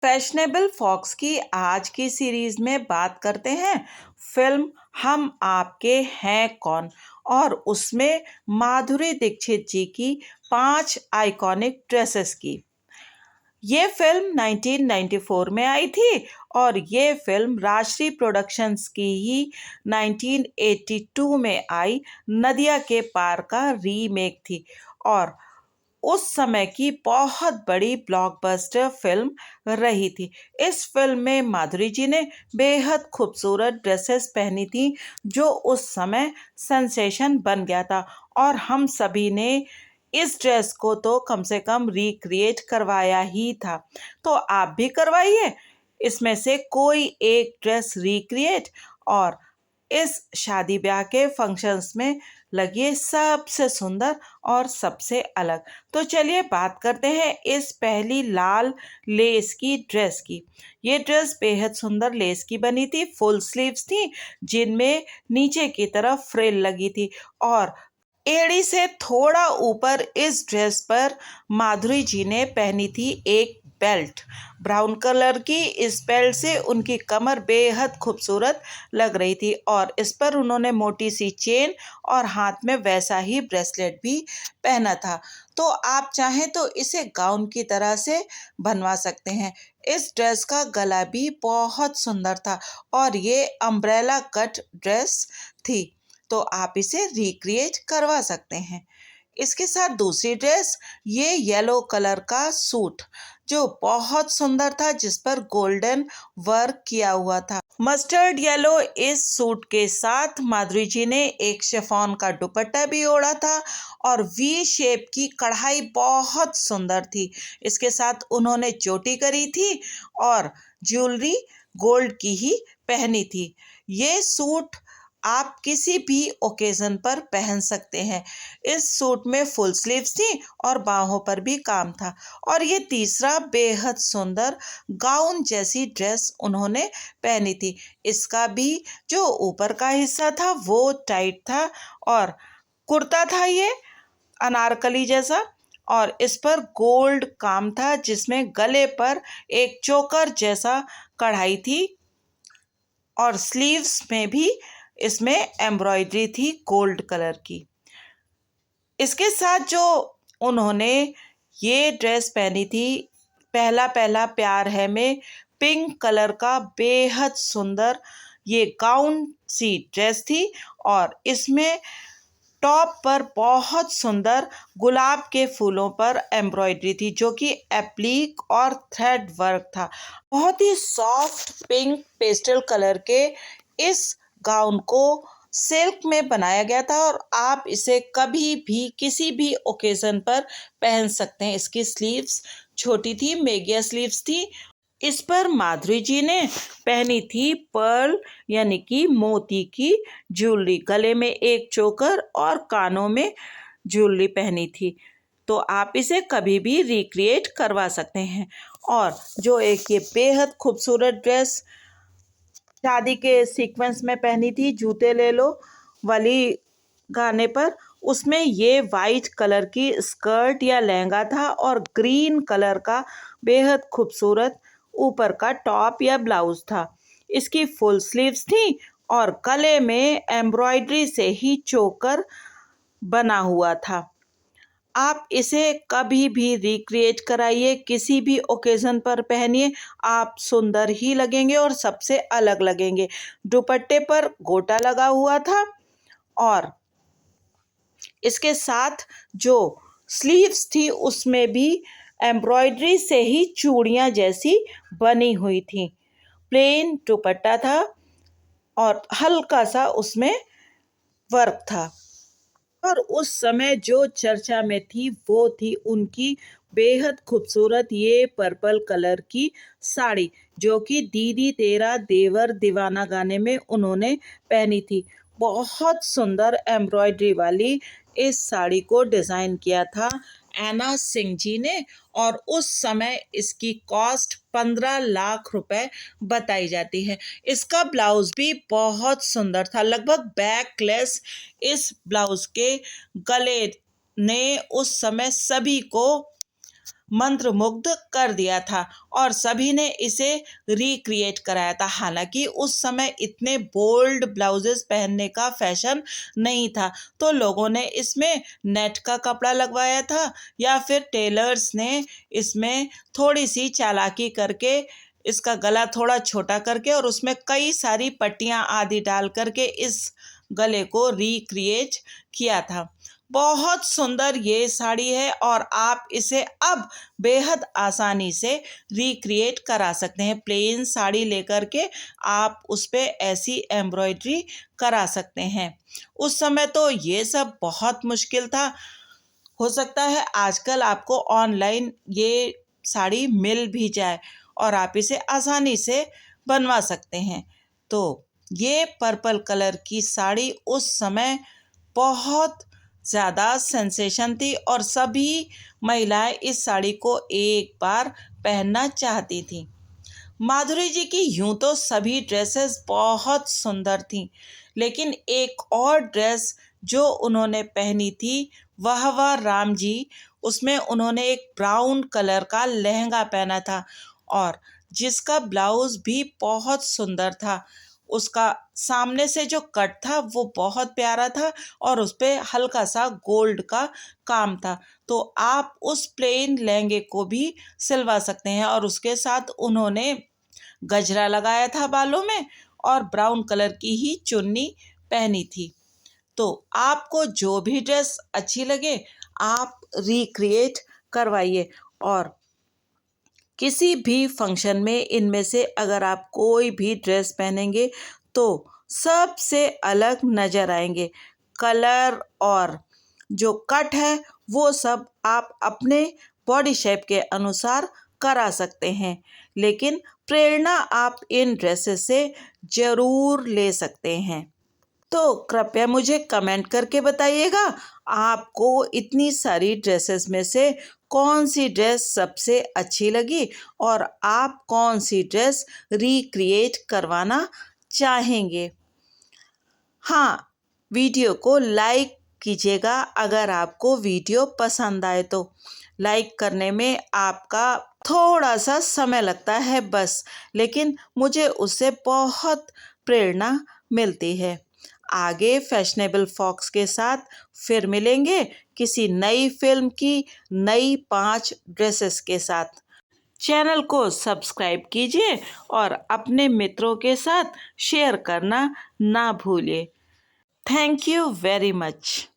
Fashionable fox की आज की सीरीज में बात करते हैं फिल्म हम आपके हैं कौन और उसमें माधुरी दीक्षित जी की 5 आइकॉनिक ड्रेसेस की। ये फिल्म 1994 में आई थी और ये फिल्म राजश्री प्रोडक्शंस की ही 1982 में आई नदिया के पार का रीमेक थी और उस समय की बहुत बड़ी ब्लॉकबस्टर फिल्म रही थी। इस फिल्म में माधुरी जी ने बेहद खूबसूरत ड्रेसेस पहनी थी जो उस समय सेंसेशन बन गया था और हम सभी ने इस ड्रेस को तो कम से कम रिक्रिएट करवाया ही था। तो आप भी करवाइए इसमें से कोई एक ड्रेस रिक्रिएट और इस शादी ब्याह के फंक्शंस में लगिए सबसे सुंदर और सबसे अलग। तो चलिए बात करते हैं इस पहली लाल लेस की ड्रेस की। ये ड्रेस बेहद सुंदर लेस की बनी थी, फुल स्लीव्स थी जिनमें नीचे की तरफ फ्रिल लगी थी और एड़ी से थोड़ा ऊपर इस ड्रेस पर माधुरी जी ने पहनी थी एक बेल्ट ब्राउन कलर की। इस बेल्ट से उनकी कमर बेहद खूबसूरत लग रही थी और इस पर उन्होंने मोटी सी चेन और हाथ में वैसा ही ब्रेसलेट भी पहना था। तो आप चाहें तो इसे गाउन की तरह से बनवा सकते हैं। इस ड्रेस का गला भी बहुत सुंदर था और ये अम्ब्रेला कट ड्रेस थी, तो आप इसे रिक्रिएट करवा सकते हैं। इसके साथ दूसरी ड्रेस ये येलो कलर का सूट जो बहुत सुंदर था जिस पर गोल्डन वर्क किया हुआ था। मस्टर्ड येलो इस सूट के साथ माधुरी जी ने एक शिफॉन का दुपट्टा भी ओढ़ा था और वी शेप की कढ़ाई बहुत सुंदर थी। इसके साथ उन्होंने चोटी करी थी और ज्वेलरी गोल्ड की ही पहनी थी। ये सूट आप किसी भी ओकेजन पर पहन सकते हैं। इस सूट में फुल स्लीव्स थी और बाहों पर भी काम था और ये तीसरा बेहद सुंदर गाउन जैसी ड्रेस उन्होंने पहनी थी। इसका भी जो ऊपर का हिस्सा था वो टाइट था और कुर्ता था ये अनारकली जैसा और इस पर गोल्ड काम था जिसमें गले पर एक चोकर जैसा कढ़ाई थी और स्लीव्स में भी इसमें एम्ब्रॉयडरी थी गोल्ड कलर की। इसके साथ जो उन्होंने ये ड्रेस पहनी थी पहला पहला प्यार है में पिंक कलर का बेहद सुंदर ये गाउन सी ड्रेस थी और इसमें टॉप पर बहुत सुंदर गुलाब के फूलों पर एम्ब्रॉयडरी थी जो कि एप्लीक और थ्रेड वर्क था। बहुत ही सॉफ्ट पिंक पेस्टल कलर के इस गाउन को सिल्क में बनाया गया था और आप इसे कभी भी किसी भी ओकेजन पर पहन सकते हैं। इसकी स्लीव्स छोटी थी, मेगिया स्लीव्स थी। इस पर माधुरी जी ने पहनी थी पर्ल यानी कि मोती की ज्वेलरी, गले में एक चोकर और कानों में ज्वेलरी पहनी थी। तो आप इसे कभी भी रिक्रिएट करवा सकते हैं। और जो एक ये बेहद खूबसूरत ड्रेस शादी के सीक्वेंस में पहनी थी जूते ले लो वाली गाने पर, उसमें ये वाइट कलर की स्कर्ट या लहंगा था और ग्रीन कलर का बेहद खूबसूरत ऊपर का टॉप या ब्लाउज था। इसकी फुल स्लीव्स थी और गले में एम्ब्रॉयडरी से ही चोकर बना हुआ था। आप इसे कभी भी रिक्रिएट कराइए, किसी भी ओकेजन पर पहनिए, आप सुंदर ही लगेंगे और सबसे अलग लगेंगे। दुपट्टे पर गोटा लगा हुआ था और इसके साथ जो स्लीव्स थी उसमें भी एम्ब्रॉयडरी से ही चूड़ियाँ जैसी बनी हुई थी। प्लेन दुपट्टा था और हल्का सा उसमें वर्क था। और उस समय जो चर्चा में थी वो थी उनकी बेहद खूबसूरत ये पर्पल कलर की साड़ी जो कि दीदी तेरा देवर दीवाना गाने में उन्होंने पहनी थी। बहुत सुंदर एम्ब्रॉयडरी वाली इस साड़ी को डिज़ाइन किया था ऐना सिंह जी ने और उस समय इसकी कॉस्ट 15 लाख रुपए बताई जाती है। इसका ब्लाउज भी बहुत सुंदर था, लगभग बैकलेस इस ब्लाउज के गले ने उस समय सभी को मंत्रमुग्ध कर दिया था और सभी ने इसे रिक्रिएट कराया था। हालांकि उस समय इतने बोल्ड ब्लाउजेस पहनने का फैशन नहीं था, तो लोगों ने इसमें नेट का कपड़ा लगवाया था या फिर टेलर्स ने इसमें थोड़ी सी चालाकी करके इसका गला थोड़ा छोटा करके और उसमें कई सारी पट्टियां आदि डाल करके इस गले को रिक्रिएट किया था। बहुत सुंदर ये साड़ी है और आप इसे अब बेहद आसानी से रिक्रिएट करा सकते हैं। प्लेन साड़ी लेकर के आप उस पे ऐसी एम्ब्रॉयडरी करा सकते हैं। उस समय तो ये सब बहुत मुश्किल था। हो सकता है आजकल आपको ऑनलाइन ये साड़ी मिल भी जाए और आप इसे आसानी से बनवा सकते हैं। तो ये पर्पल कलर की साड़ी उस समय बहुत ज़्यादा सेंसेशन थी और सभी महिलाएं इस साड़ी को एक बार पहनना चाहती थीं। माधुरी जी की यूं तो सभी ड्रेसेस बहुत सुंदर थीं, लेकिन एक और ड्रेस जो उन्होंने पहनी थी वह राम जी, उसमें उन्होंने एक ब्राउन कलर का लहंगा पहना था और जिसका ब्लाउज भी बहुत सुंदर था। उसका सामने से जो कट था वो बहुत प्यारा था और उस पे हल्का सा गोल्ड का काम था। तो आप उस प्लेन लहंगे को भी सिलवा सकते हैं और उसके साथ उन्होंने गजरा लगाया था बालों में और ब्राउन कलर की ही चुन्नी पहनी थी। तो आपको जो भी ड्रेस अच्छी लगे आप रिक्रिएट करवाइए और किसी भी फंक्शन में इनमें से अगर आप कोई भी ड्रेस पहनेंगे तो सबसे अलग नज़र आएंगे। कलर और जो कट है वो सब आप अपने बॉडी शेप के अनुसार करा सकते हैं, लेकिन प्रेरणा आप इन ड्रेसेस से ज़रूर ले सकते हैं। तो कृपया मुझे कमेंट करके बताइएगा आपको इतनी सारी ड्रेसेस में से कौन सी ड्रेस सबसे अच्छी लगी और आप कौन सी ड्रेस रिक्रिएट करवाना चाहेंगे। हाँ, वीडियो को लाइक कीजिएगा अगर आपको वीडियो पसंद आए तो। लाइक करने में आपका थोड़ा सा समय लगता है बस, लेकिन मुझे उससे बहुत प्रेरणा मिलती है। आगे फैशनेबल फॉक्स के साथ फिर मिलेंगे किसी नई फिल्म की नई 5 ड्रेसेस के साथ। चैनल को सब्सक्राइब कीजिए और अपने मित्रों के साथ शेयर करना ना भूलिए। Thank you very much.